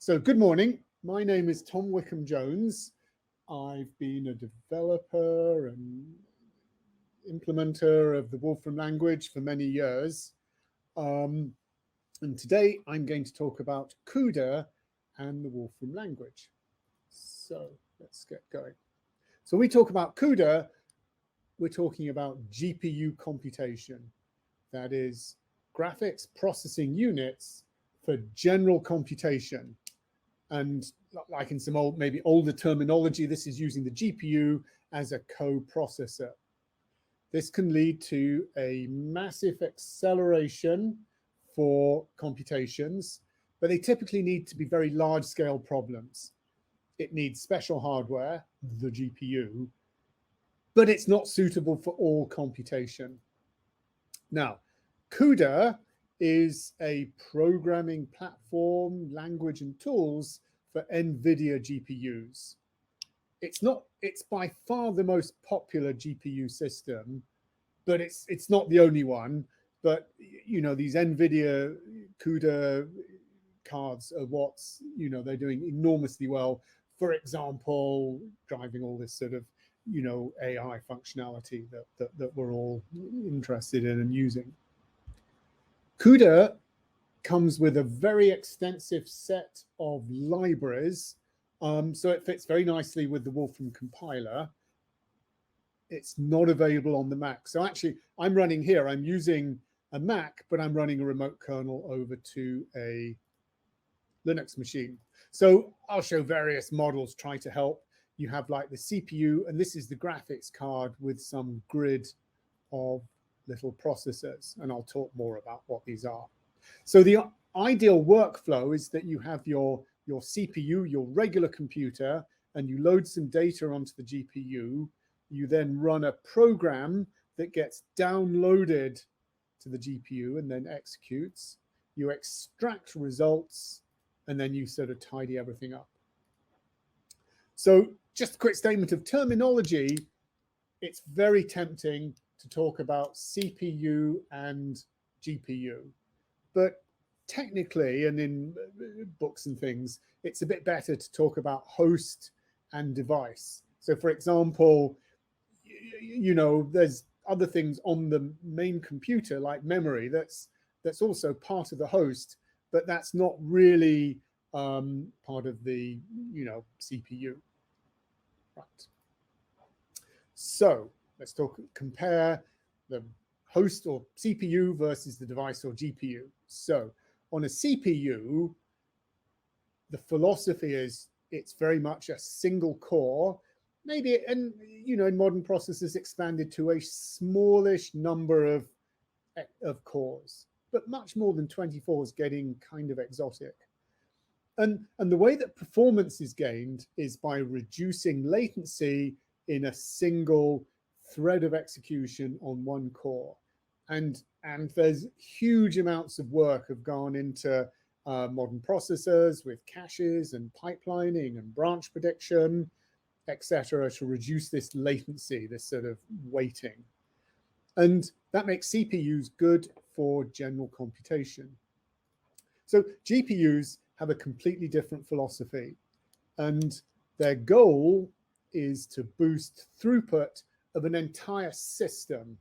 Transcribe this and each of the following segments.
So good morning. My name is Tom Wickham-Jones. I've been a developer and implementer of the Wolfram language for many years. And today I'm going to talk about CUDA and the Wolfram language. So let's get going. So when we talk about CUDA, we're talking about GPU computation. That is graphics processing units for general computation. And like in some maybe older terminology, this is using the GPU as a co-processor. This can lead to a massive acceleration for computations, but they typically need to be very large-scale problems. It needs special hardware, the GPU, but it's not suitable for all computation. Now, CUDA is a programming platform, language, and tools for NVidia GPUs. It's by far the most popular GPU system, but it's not the only one. But you know, these NVIDIA CUDA cards are what's, you know, they're doing enormously well. For example, driving all this sort of, you know, AI functionality that we're all interested in and using. CUDA comes with a very extensive set of libraries, so it fits very nicely with the Wolfram Compiler. It's not available on the Mac. So actually, I'm running here. I'm using a Mac, but I'm running a remote kernel over to a Linux machine. So I'll show various models, try to help. You have like the CPU, and this is the graphics card with some grid of little processors, and I'll talk more about what these are. So the ideal workflow is that you have your CPU, your regular computer, and you load some data onto the GPU. You then run a program that gets downloaded to the GPU and then executes. You extract results, and then you sort of tidy everything up. So just a quick statement of terminology. It's very tempting to talk about CPU and GPU, but technically, and in books and things, it's a bit better to talk about host and device. So for example, you know, there's other things on the main computer like memory that's also part of the host, but that's not really part of the, you know, CPU. Right. So let's compare the host or CPU versus the device or GPU. So on a CPU, the philosophy is it's very much a single core, maybe, and you know, in modern processors expanded to a smallish number of cores, but much more than 24 is getting kind of exotic. And the way that performance is gained is by reducing latency in a single thread of execution on one core. And there's huge amounts of work have gone into modern processors with caches and pipelining and branch prediction, etc., to reduce this latency, this sort of waiting. And that makes CPUs good for general computation. So GPUs have a completely different philosophy, and their goal is to boost throughput of an entire system,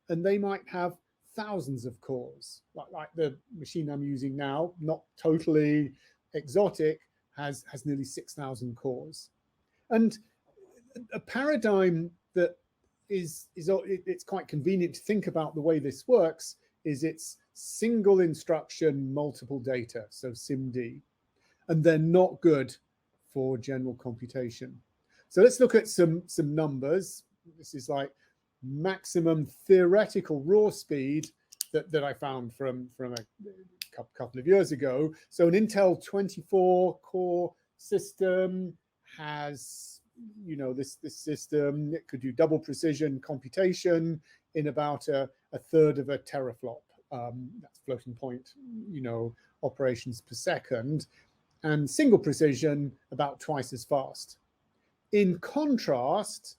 and they might have thousands of cores, like the machine I'm using now, not totally exotic, has nearly 6,000 cores. And a paradigm that it's quite convenient to think about the way this works is it's single instruction, multiple data, so SIMD, and they're not good for general computation. So let's look at some numbers. This is like maximum theoretical raw speed that I found from a couple of years ago. So an Intel 24 core system has, you know, this system, it could do double precision computation in about a third of a teraflop. That's floating point, you know, operations per second, and single precision about twice as fast. In contrast,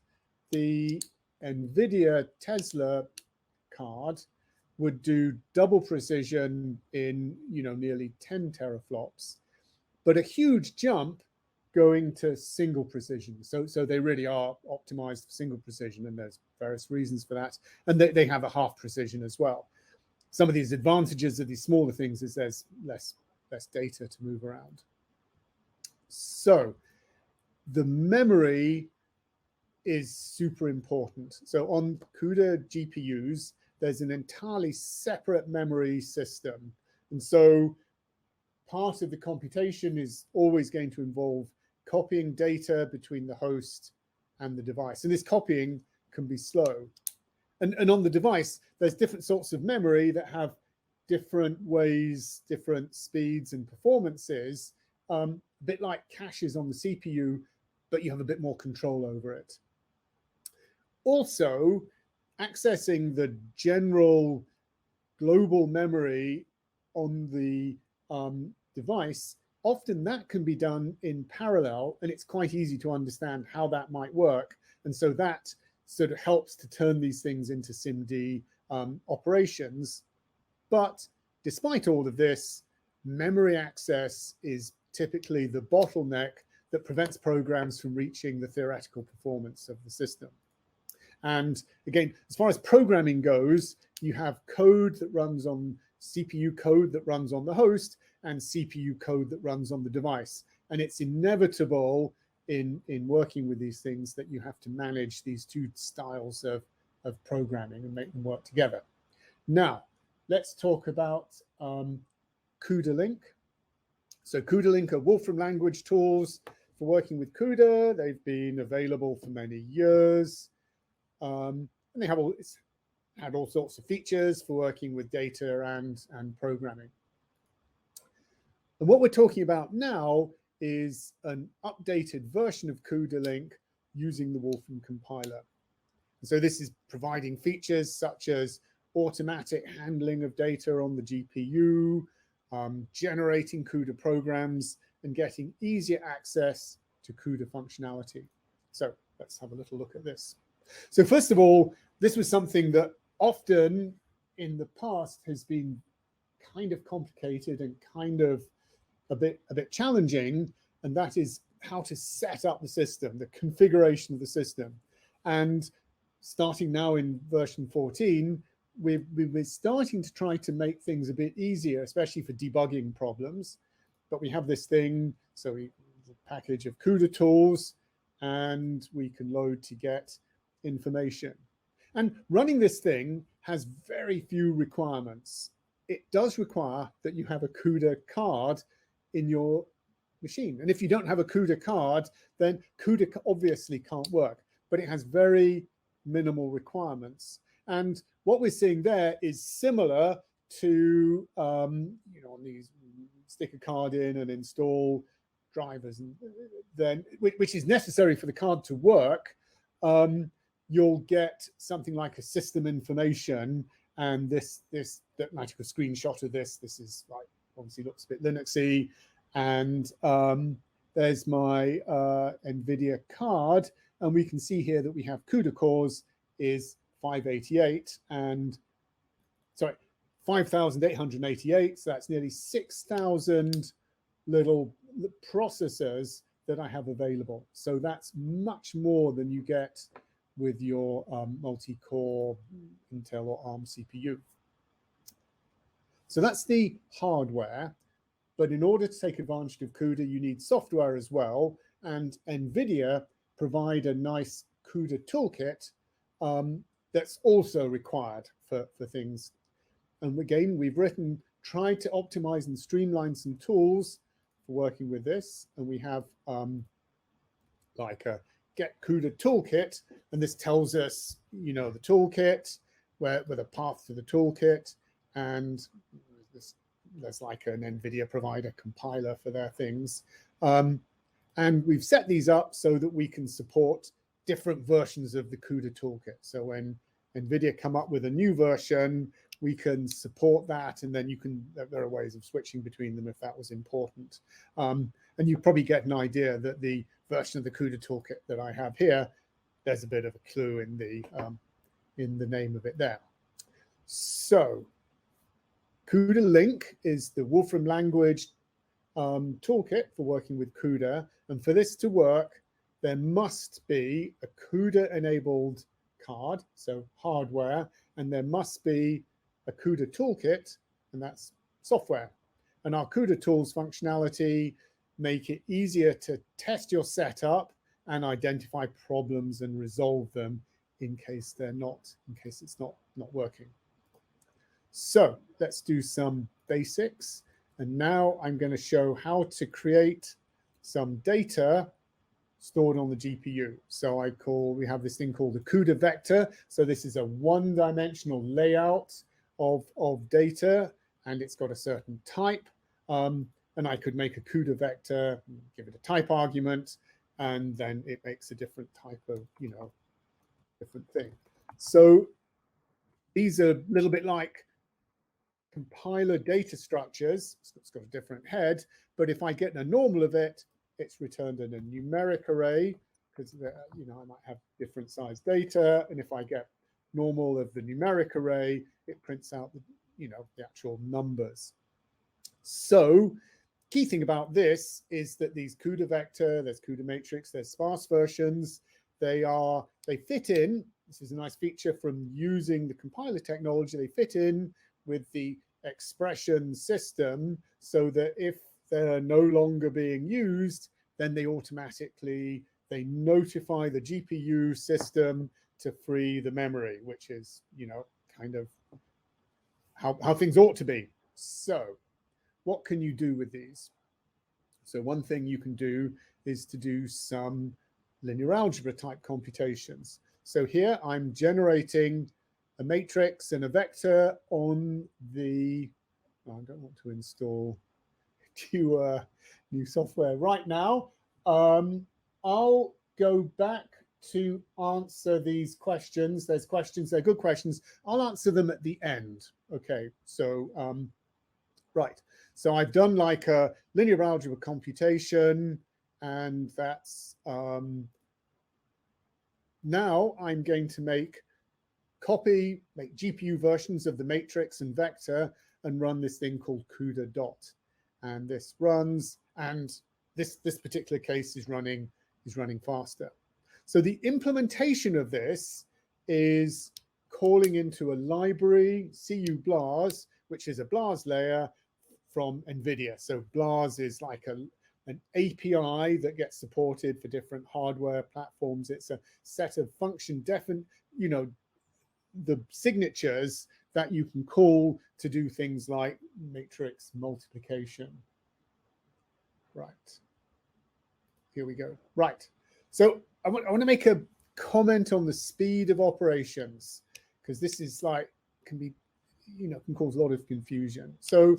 the NVIDIA Tesla card would do double precision in, you know, nearly 10 teraflops, but a huge jump going to single precision. So they really are optimized for single precision, and there's various reasons for that. And they have a half precision as well. Some of these advantages of these smaller things is there's less data to move around. So the memory is super important. So on CUDA GPUs, there's an entirely separate memory system. And so part of the computation is always going to involve copying data between the host and the device. And this copying can be slow. And on the device, there's different sorts of memory that have different ways, different speeds and performances, a bit like caches on the CPU, but you have a bit more control over it. Also, accessing the general global memory on the device, often that can be done in parallel, and it's quite easy to understand how that might work. And so that sort of helps to turn these things into SIMD operations. But despite all of this, memory access is typically the bottleneck that prevents programs from reaching the theoretical performance of the system. And again, as far as programming goes, you have code that runs on CPU code that runs on the host and CPU code that runs on the device. And it's inevitable in working with these things that you have to manage these two styles of programming and make them work together. Now, let's talk about CUDALink. So CUDALink are Wolfram Language tools for working with CUDA. They've been available for many years. And they have had all sorts of features for working with data and programming. And what we're talking about now is an updated version of CUDALink using the Wolfram Compiler. And so this is providing features such as automatic handling of data on the GPU, generating CUDA programs, and getting easier access to CUDA functionality. So let's have a little look at this. So first of all, this was something that often in the past has been kind of complicated and kind of a bit challenging, and that is how to set up the system, the configuration of the system. And starting now in version 14, we're starting to try to make things a bit easier, especially for debugging problems. But we have this thing, so a package of CUDA tools, and we can load to get information. And running this thing has very few requirements. It does require that you have a CUDA card in your machine. And if you don't have a CUDA card, then CUDA obviously can't work, but it has very minimal requirements. And what we're seeing there is similar to, on these, stick a card in and install drivers, and then which is necessary for the card to work. You'll get something like a system information, and this that might have a screenshot of this. This is like obviously looks a bit Linuxy, and there's my NVidia card, and we can see here that we have CUDA cores is 588 and sorry 5,888. So that's nearly 6,000 little processors that I have available. So that's much more than you get with your multi-core Intel or ARM CPU. So that's the hardware. But in order to take advantage of CUDA, you need software as well. And NVIDIA provide a nice CUDA toolkit that's also required for things. And again, we've tried to optimize and streamline some tools for working with this. And we have like a get CUDA toolkit, and this tells us, the toolkit, where the path to the toolkit, and there's like an NVIDIA provider compiler for their things. And we've set these up so that we can support different versions of the CUDA toolkit. So when NVIDIA come up with a new version, we can support that, and then there are ways of switching between them if that was important. And you probably get an idea that the version of the CUDA toolkit that I have here, there's a bit of a clue in the name of it there. So CUDALink is the Wolfram Language toolkit for working with CUDA. And for this to work, there must be a CUDA-enabled card, so hardware, and there must be a CUDA toolkit, and that's software. And our CUDA tools functionality make it easier to test your setup and identify problems and resolve them in case it's not working. So let's do some basics. And now I'm going to show how to create some data stored on the GPU. So we have this thing called a CUDA vector. So this is a one-dimensional layout of data, and it's got a certain type. And I could make a CUDA vector, give it a type argument, and then it makes a different type of, different thing. So these are a little bit like compiler data structures. So it's got a different head, but if I get a normal of it, it's returned in a numeric array because I might have different size data, and if I get normal of the numeric array, it prints out the actual numbers. So key thing about this is that these CUDA vector, there's CUDA matrix, there's sparse versions. They fit in. This is a nice feature from using the compiler technology. They fit in with the expression system so that if they're no longer being used, then they notify the GPU system to free the memory, which is, kind of how things ought to be. So what can you do with these? So one thing you can do is to do some linear algebra type computations. So here I'm generating a matrix and a vector on the, I don't want to install new software right now. I'll go back to answer these questions. There's questions, they're good questions. I'll answer them at the end. Okay, so right. So I've done like a linear algebra computation, and that's now I'm going to make GPU versions of the matrix and vector and run this thing called CUDA dot. And this runs, and this particular case is running faster. So the implementation of this is calling into a library, CUBLAS, which is a BLAS layer from NVIDIA. So BLAS is like an API that gets supported for different hardware platforms. It's a set of the signatures that you can call to do things like matrix multiplication. Right. Here we go. Right. So I want to make a comment on the speed of operations, because this is can cause a lot of confusion. So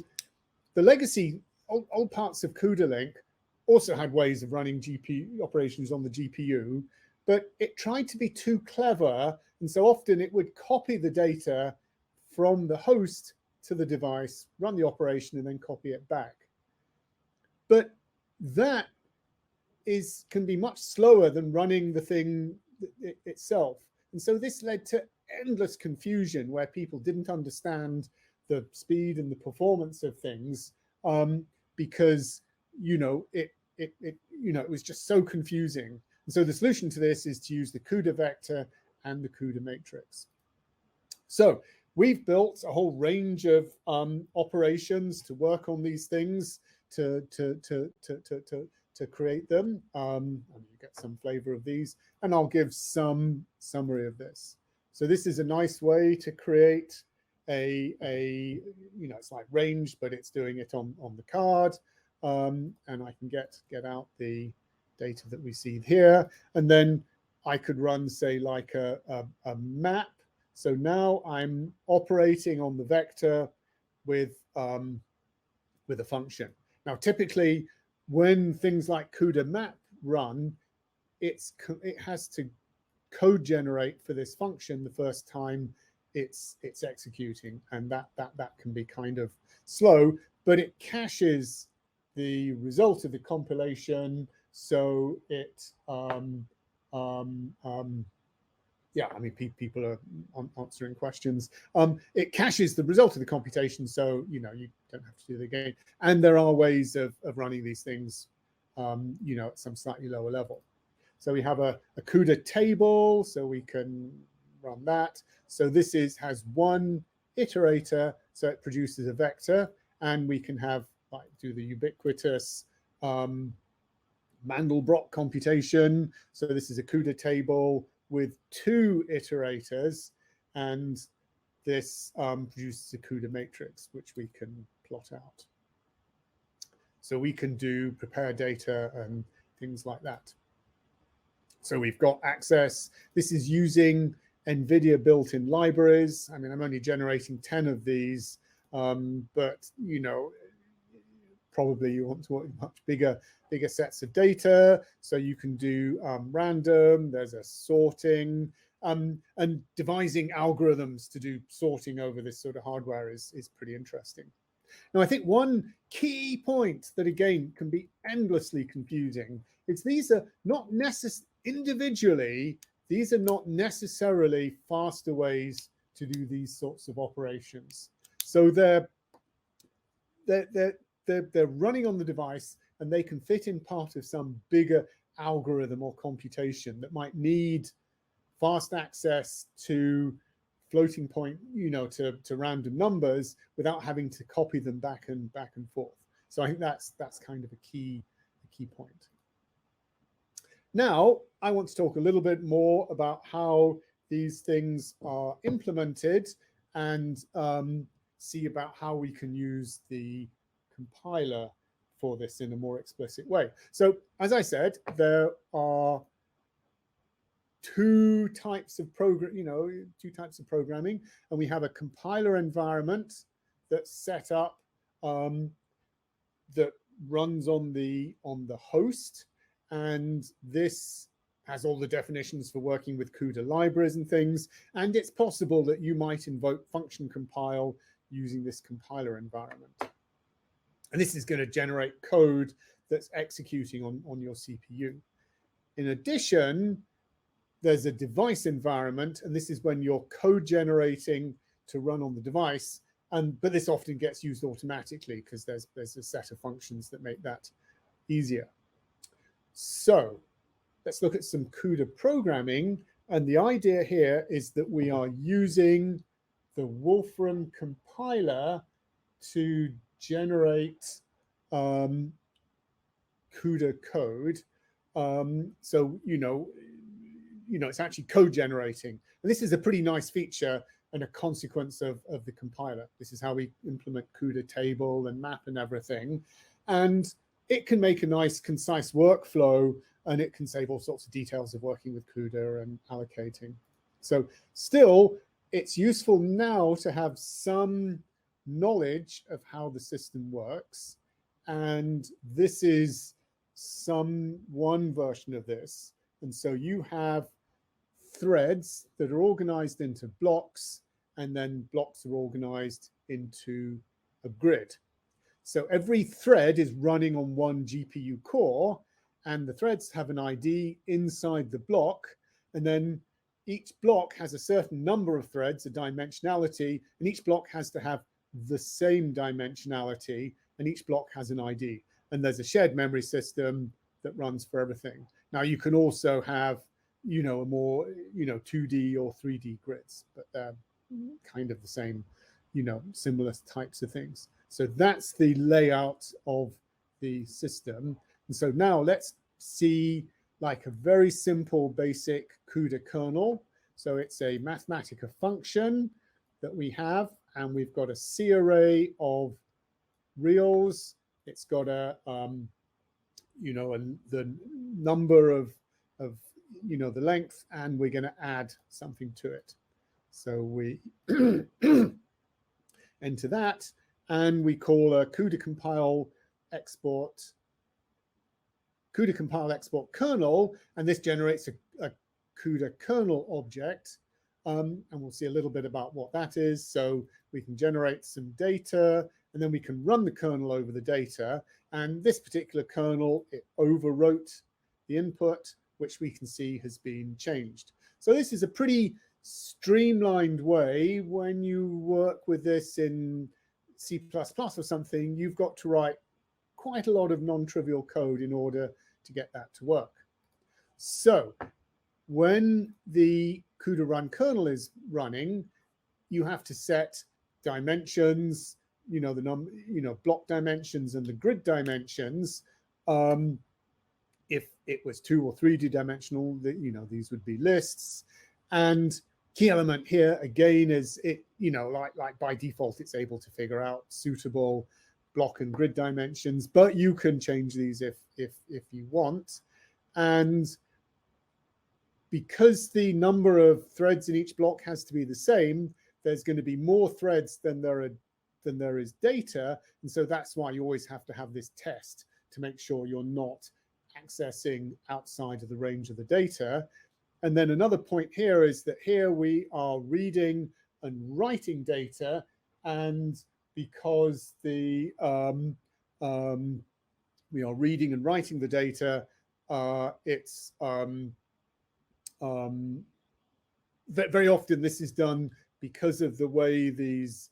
the legacy old parts of CUDALink also had ways of running GPU operations on the GPU, but it tried to be too clever, and so often it would copy the data from the host to the device, run the operation, and then copy it back. But that can be much slower than running the thing itself. And so this led to endless confusion where people didn't understand the speed and the performance of things because it was just so confusing. And so the solution to this is to use the CUDA vector and the CUDA matrix. So we've built a whole range of operations to work on these things to create them. And you get some flavor of these, and I'll give some summary of this. So this is a nice way to create it's like range, but it's doing it on the card. And I can get out the data that we see here. And then I could run, say, like a map. So now I'm operating on the vector with a function. Now, typically, when things like CUDA map run, it has to code generate for this function the first time it's executing, and that can be kind of slow, but it caches the result of the compilation, so it yeah, I mean, people are answering questions. It caches the result of the computation, so you don't have to do it again. And there are ways of running these things, at some slightly lower level. So we have a CUDA table, so we can run that. So this has one iterator, so it produces a vector, and we can have do the ubiquitous Mandelbrot computation. So this is a CUDA table with 2 iterators, and this produces a CUDA matrix, which we can plot out. So we can do prepare data and things like that. So we've got access. This is using NVidia built-in libraries. I mean, I'm only generating 10 of these, but probably you want to work with much bigger sets of data. So you can do random, there's a sorting, and devising algorithms to do sorting over this sort of hardware is pretty interesting. Now, I think one key point that, again, can be endlessly confusing is these are not individually, these are not necessarily faster ways to do these sorts of operations. So they're running on the device, and they can fit in part of some bigger algorithm or computation that might need fast access to floating point, to random numbers without having to copy them back and forth. So I think that's kind of a key point. Now, I want to talk a little bit more about how these things are implemented and see about how we can use the compiler for this in a more explicit way. So, as I said, there are two types of programming, and we have a compiler environment that's set up that runs on the host, and this has all the definitions for working with CUDA libraries and things, and it's possible that you might invoke function compile using this compiler environment. And this is going to generate code that's executing on your CPU. In addition, there's a device environment, and this is when you're code generating to run on the device, but this often gets used automatically because there's a set of functions that make that easier. So let's look at some CUDA programming, and the idea here is that we are using the Wolfram Compiler to generate CUDA code. So it's actually code generating, and this is a pretty nice feature and a consequence of the compiler. This is how we implement CUDA table and map and everything, and it can make a nice concise workflow, and it can save all sorts of details of working with CUDA and allocating. So still, it's useful now to have some knowledge of how the system works, and this is one version of this. And so you have threads that are organized into blocks, and then blocks are organized into a grid. So every thread is running on one GPU core, and the threads have an ID inside the block, and then each block has a certain number of threads, a dimensionality, and each block has to have the same dimensionality, and each block has an ID. And there's a shared memory system that runs for everything. Now, you can also have, a more, 2D or 3D grids, but they're kind of the same, similar types of things. So that's the layout of the system. And so now let's see like a very simple basic CUDA kernel. So it's a Mathematica function that we have, and we've got a C array of reals. It's got the number of the length, and we're going to add something to it. So we enter that, and we call a CUDA compile export kernel, and this generates a CUDA kernel object, and we'll see a little bit about what that is. So we can generate some data, and then we can run the kernel over the data, and this particular kernel, it overwrote the input, which we can see has been changed. So this is a pretty streamlined way. When you work with this in C++ or something, you've got to write quite a lot of non-trivial code in order to get that to work. So when the CUDA run kernel is running, you have to set dimensions, block dimensions and the grid dimensions. If it was 2 or 3D dimensional, these would be lists. And key element here again is it, like by default, it's able to figure out suitable block and grid dimensions, but you can change these if you want. And because the number of threads in each block has to be the same, there's going to be more threads than there is data. And so that's why you always have to have this test to make sure you're not accessing outside of the range of the data. And then another point here is that here we are reading and writing data, and because we are reading and writing the data, it's very often this is done because of the way these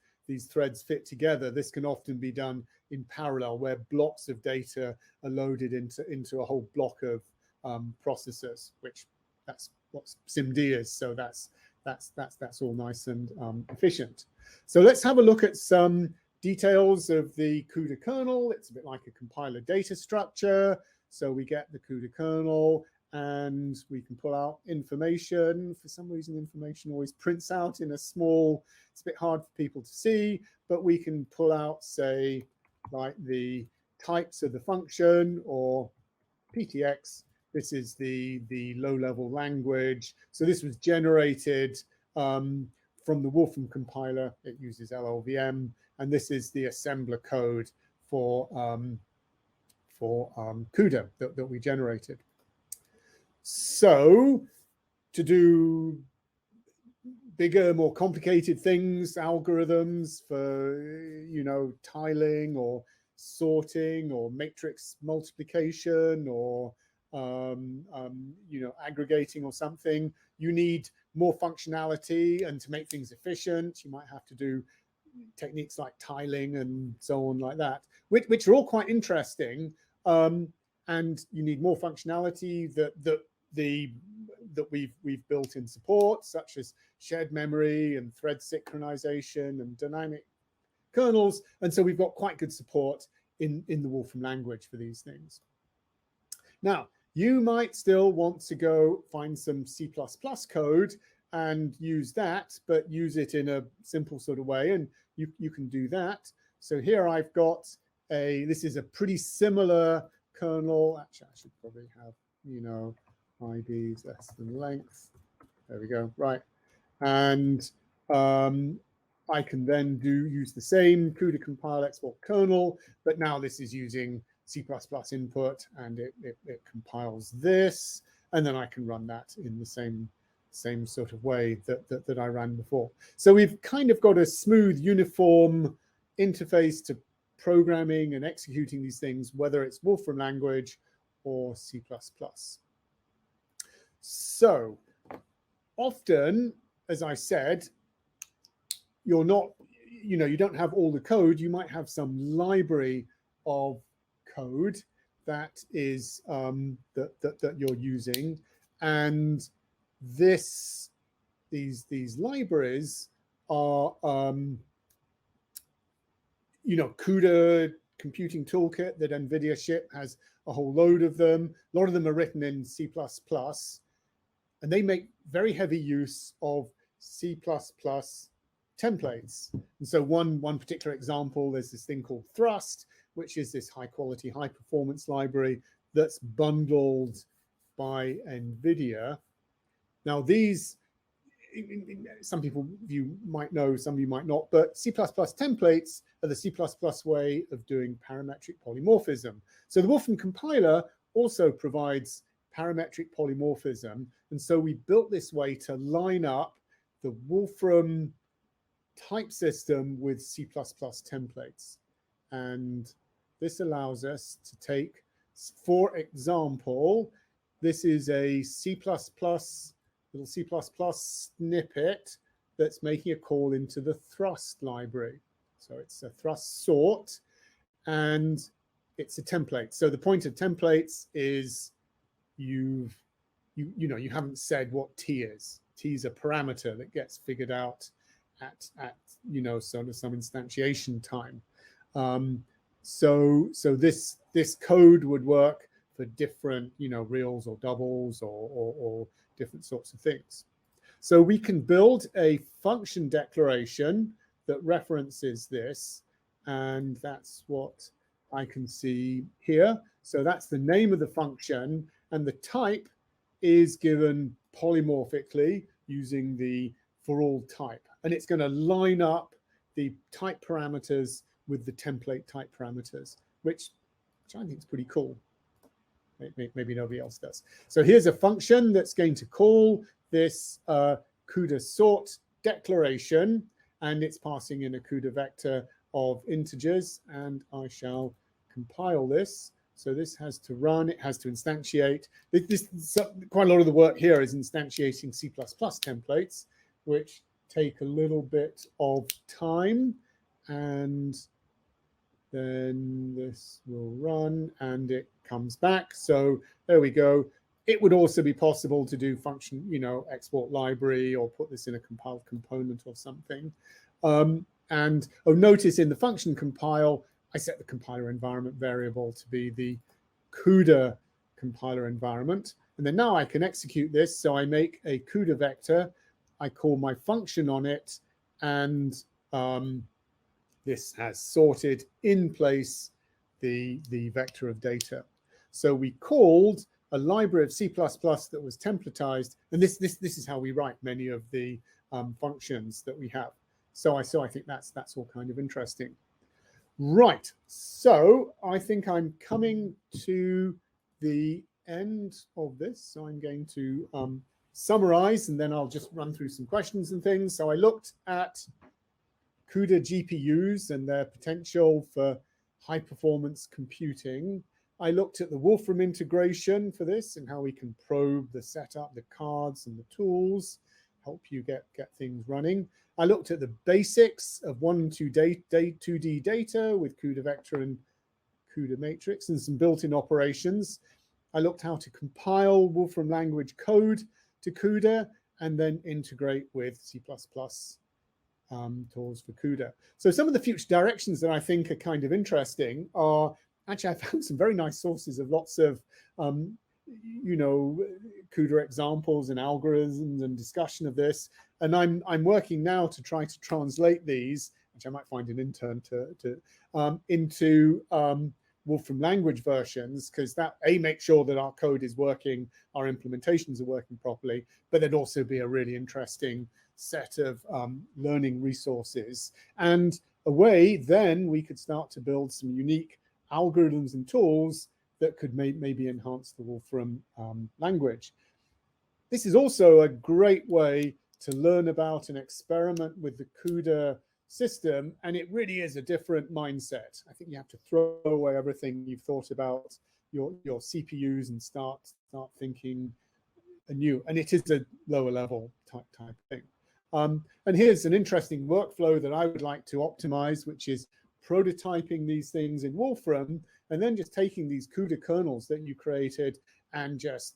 threads fit together. This can often be done in parallel, where blocks of data are loaded into a whole block of processors, which that's what SIMD is. So that's all nice and efficient. So let's have a look at some details of the CUDA kernel. It's a bit like a compiler data structure. So we get the CUDA kernel, and we can pull out information. For some reason, information always prints out in a small, it's a bit hard for people to see, but we can pull out, say, like the types of the function, or PTX. This is the low-level language. So this was generated from the Wolfram Compiler. It uses LLVM, and this is the assembler code for CUDA that we generated. So to do bigger, more complicated things, algorithms for, tiling or sorting or matrix multiplication or, aggregating or something, you need more functionality. And to make things efficient, you might have to do techniques like tiling and so on like that, which are all quite interesting. And you need more functionality that we've built in support, such as shared memory and thread synchronization and dynamic kernels. And so we've got quite good support in the Wolfram language for these things. Now, you might still want to go find some C++ code and use that, but use it in a simple sort of way. And you can do that. So here I've got this is a pretty similar kernel. Actually, I should probably have, IDs less than length. There we go. Right. And I can then use the same CUDA compile export kernel, but now this is using C++ input, and it compiles this, and then I can run that in the same sort of way that I ran before. So we've kind of got a smooth, uniform interface to programming and executing these things, whether it's Wolfram language or C++. So often, as I said, you're not, you don't have all the code. You might have some library of code that is that you're using, and these libraries are CUDA computing toolkit that NVidia ship has a whole load of them. A lot of them are written in C++, and they make very heavy use of C++ templates. And so one particular example, there's this thing called Thrust, which is this high quality, high performance library that's bundled by NVIDIA. Now these, some people you might know, some of you might not, but C++ templates are the C++ way of doing parametric polymorphism. So the Wolfram Compiler also provides parametric polymorphism. And so we built this way to line up the Wolfram type system with C++ templates. And this allows us to take, for example, this is a C++ little C++ snippet that's making a call into the thrust library. So it's a thrust sort, and it's a template. So the point of templates is you haven't said what t is. T is a parameter that gets figured out at sort of some instantiation time. So this code would work for different reals or doubles or different sorts of things. So we can build a function declaration that references this, and that's what I can see here. So that's the name of the function, and the type is given polymorphically using the for all type, and it's going to line up the type parameters with the template type parameters, which I think is pretty cool. Maybe nobody else does. So here's a function that's going to call this CUDA sort declaration, and it's passing in a CUDA vector of integers, and I shall compile this. So this has to run, it has to instantiate. Quite a lot of the work here is instantiating C++ templates, which take a little bit of time, and then this will run and it comes back. So there we go. It would also be possible to do function, export library, or put this in a compiled component or something. And notice in the function compile, I set the compiler environment variable to be the CUDA compiler environment. And then now I can execute this. So I make a CUDA vector, I call my function on it, and this has sorted in place the vector of data. So we called a library of C++ that was templatized, and this is how we write many of the functions that we have. So I think that's all kind of interesting. Right, so I think I'm coming to the end of this. So I'm going to summarize, and then I'll just run through some questions and things. So I looked at CUDA GPUs and their potential for high performance computing. I looked at the Wolfram integration for this and how we can probe the setup, the cards and the tools, help you get things running. I looked at the basics of 1 and 2D data with CUDA vector and CUDA matrix and some built-in operations. I looked how to compile Wolfram language code to CUDA and then integrate with C++ tools for CUDA. So some of the future directions that I think are kind of interesting are, actually I found some very nice sources of lots of CUDA examples and algorithms and discussion of this. And I'm working now to try to translate these, which I might find an intern into Wolfram language versions, because that makes sure that our code is working, our implementations are working properly, but there'd also be a really interesting set of learning resources. And a way then we could start to build some unique algorithms and tools that could maybe enhance the Wolfram language. This is also a great way to learn about and experiment with the CUDA system, and it really is a different mindset. I think you have to throw away everything you've thought about your CPUs and start thinking anew, and it is a lower level type thing. And here's an interesting workflow that I would like to optimize, which is prototyping these things in Wolfram and then just taking these CUDA kernels that you created and just,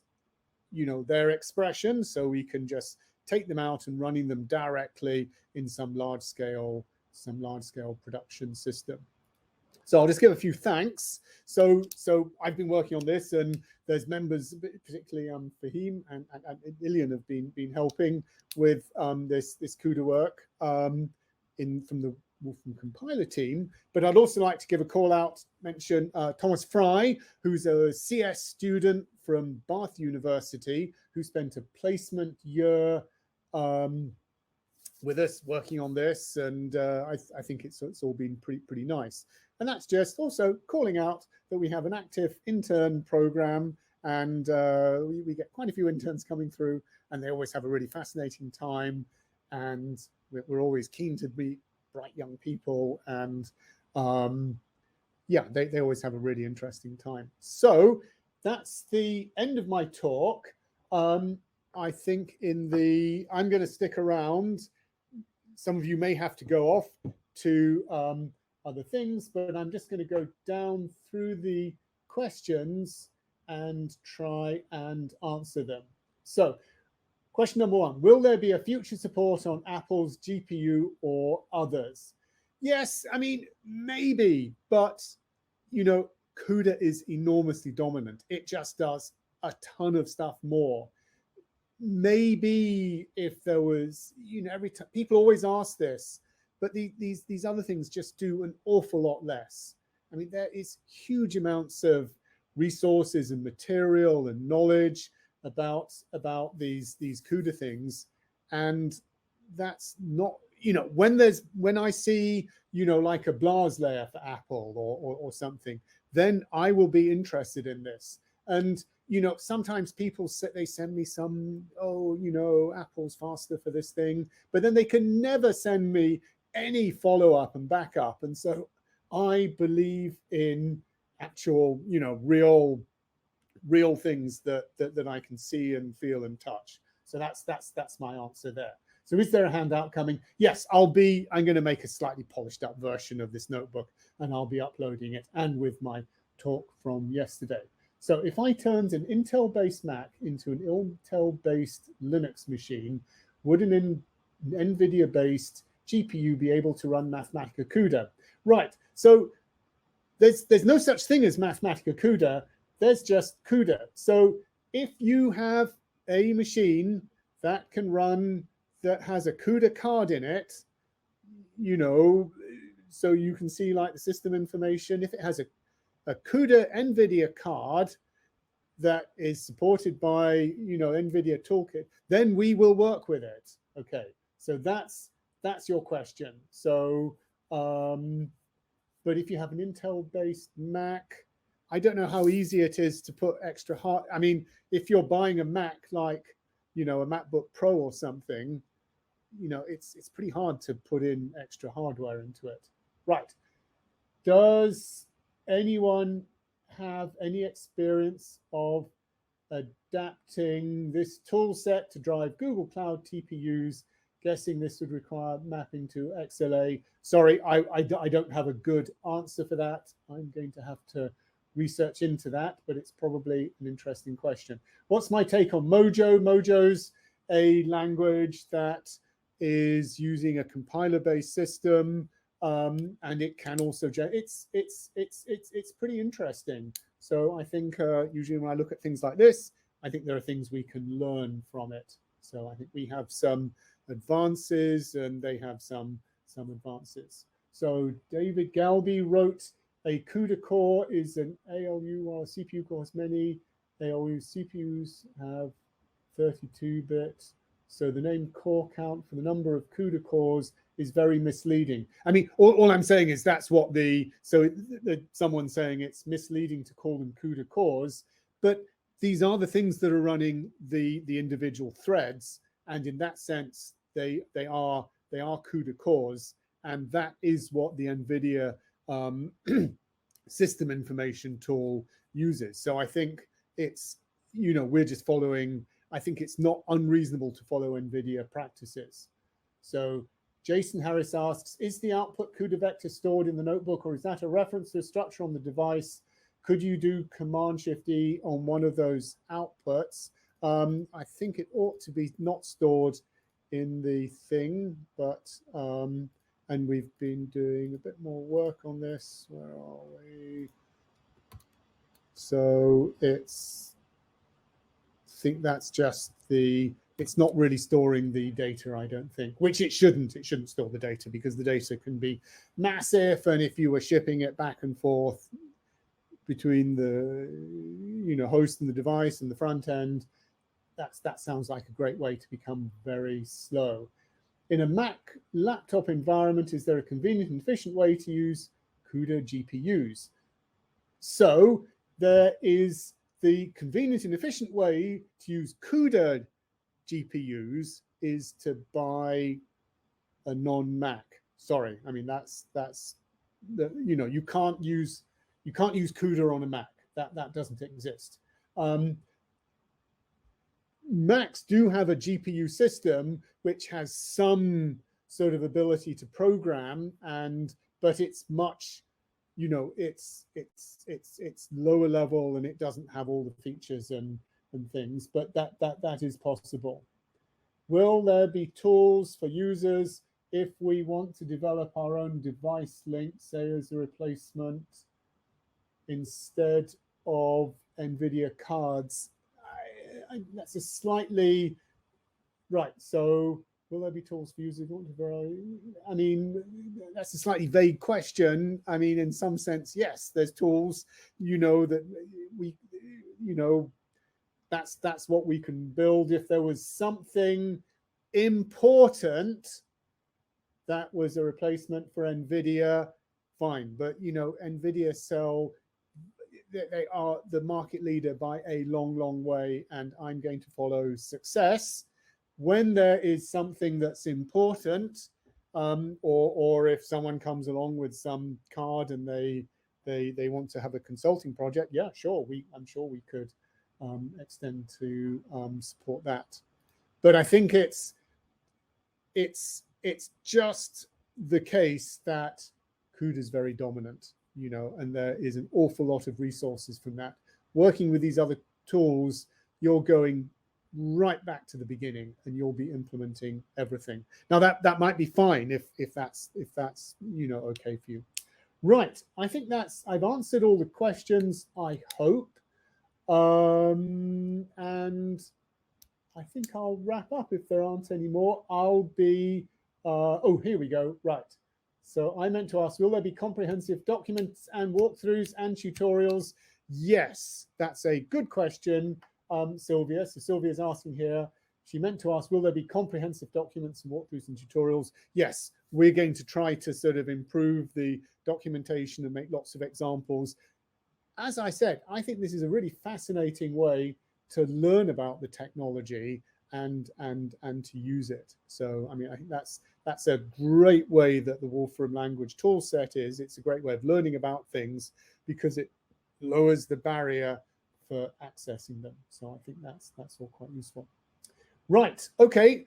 their expression, so we can just take them out and running them directly in some large scale production system. So I'll just give a few thanks. So I've been working on this, and there's members, particularly Fahim and Ilian, have been helping with this CUDA work from the Wolfram Compiler team. But I'd also like to give a call out, mention Thomas Fry, who's a CS student from Bath University, who spent a placement year with us working on this, and I think it's all been pretty nice. And that's just also calling out that we have an active intern program, and we get quite a few interns coming through, and they always have a really fascinating time, and we're always keen to meet bright young people, and yeah, they always have a really interesting time. So that's the end of my talk. I think I'm going to stick around. Some of you may have to go off to other things, but I'm just going to go down through the questions and try and answer them. So question number 1, will there be a future support on Apple's GPU or others? Yes, I mean, maybe, but, you know, CUDA is enormously dominant. It just does a ton of stuff more. Maybe if there was, you know, every time people always ask this, but these other things just do an awful lot less. I mean, there is huge amounts of resources and material and knowledge about these CUDA things, and that's not, you know, when I see, you know, like a BLAS layer for Apple or something, then I will be interested in this. And you know, sometimes people they send me some, oh, you know, Apple's faster for this thing, but then they can never send me any follow-up and backup. And so I believe in actual, you know, real things that I can see and feel and touch. So that's my answer there. So is there a handout coming? Yes, I'm going to make a slightly polished up version of this notebook, and I'll be uploading it, and with my talk from yesterday. So if I turned an Intel-based Mac into an Intel-based Linux machine, would an NVIDIA-based GPU be able to run Mathematica CUDA? Right, so there's no such thing as Mathematica CUDA, there's just CUDA. So if you have a machine that can run, that has a CUDA card in it, you know, so you can see like the system information, if it has a CUDA NVIDIA card that is supported by, you know, NVIDIA Toolkit, then we will work with it. Okay, so that's your question. So, but if you have an Intel-based Mac, I don't know how easy it is to put extra hard. I mean, if you're buying a Mac like, you know, a MacBook Pro or something, you know, it's pretty hard to put in extra hardware into it. Right. Does anyone have any experience of adapting this tool set to drive Google Cloud TPUs? Guessing this would require mapping to XLA. Sorry, I don't have a good answer for that. I'm going to have to research into that, but it's probably an interesting question. What's my take on Mojo? Mojo's a language that is using a compiler-based system. And it can also, it's pretty interesting. So I think usually when I look at things like this, I think there are things we can learn from it. So I think we have some advances and they have some advances. So David Galby wrote, a CUDA core is an ALU or CPU core. Many ALU CPUs have 32-bit. So the name core count for the number of CUDA cores is very misleading. I mean, all I'm saying is that's what someone's saying it's misleading to call them CUDA cores, but these are the things that are running the individual threads, and in that sense, they are CUDA cores, and that is what the NVIDIA system information tool uses. So I think it's, you know, we're just following. I think it's not unreasonable to follow NVIDIA practices. So Jason Harris asks, is the output CUDA vector stored in the notebook, or is that a reference to a structure on the device? Could you do Command-Shift-E on one of those outputs? I think it ought to be not stored in the thing, but, and we've been doing a bit more work on this. Where are we? So I think that's just it's not really storing the data, I don't think, which it shouldn't. It shouldn't store the data because the data can be massive. And if you were shipping it back and forth between the, you know, host and the device and the front end, that sounds like a great way to become very slow. In a Mac laptop environment, is there a convenient and efficient way to use CUDA GPUs? So there is the convenient and efficient way to use CUDA GPUs is to buy a non-Mac. Sorry, I mean that's you know, you can't use CUDA on a Mac. That doesn't exist. Macs do have a GPU system which has some sort of ability to program, but it's much, you know, it's lower level and it doesn't have all the features and things, but that is possible. Will there be tools for users if we want to develop our own device link, say as a replacement instead of NVIDIA cards? That's a slightly, right, so will there be tools for users who want to, I mean, that's a slightly vague question. I mean, in some sense, yes, there's tools, you know, that we, you know, that's what we can build. If there was something important that was a replacement for NVIDIA, fine. But, you know, NVIDIA they are the market leader by a long, long way, and I'm going to follow success. When there is something that's important, or if someone comes along with some card and they want to have a consulting project, yeah, sure, I'm sure we could extend to support that. But I think it's just the case that CUDA is very dominant, you know, and there is an awful lot of resources from that. Working with these other tools, you're going right back to the beginning and you'll be implementing everything. Now that might be fine if that's you know, okay for you. Right, I think I've answered all the questions, I hope. And I think I'll wrap up if there aren't any more. I'll be, oh, here we go, right. So I meant to ask, will there be comprehensive documents and walkthroughs and tutorials? Yes, that's a good question, Sylvia. So Sylvia's asking here, she meant to ask, will there be comprehensive documents and walkthroughs and tutorials? Yes, we're going to try to sort of improve the documentation and make lots of examples. As I said, I think this is a really fascinating way to learn about the technology and to use it. So, I mean, I think that's a great way that the Wolfram Language tool set is. It's a great way of learning about things because it lowers the barrier for accessing them. So I think that's all quite useful. Right, okay.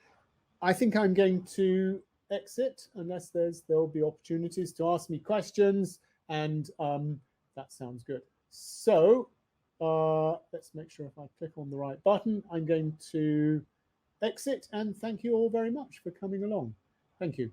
I think I'm going to exit unless there'll be opportunities to ask me questions, and that sounds good. So let's make sure if I click on the right button, I'm going to exit, and thank you all very much for coming along. Thank you.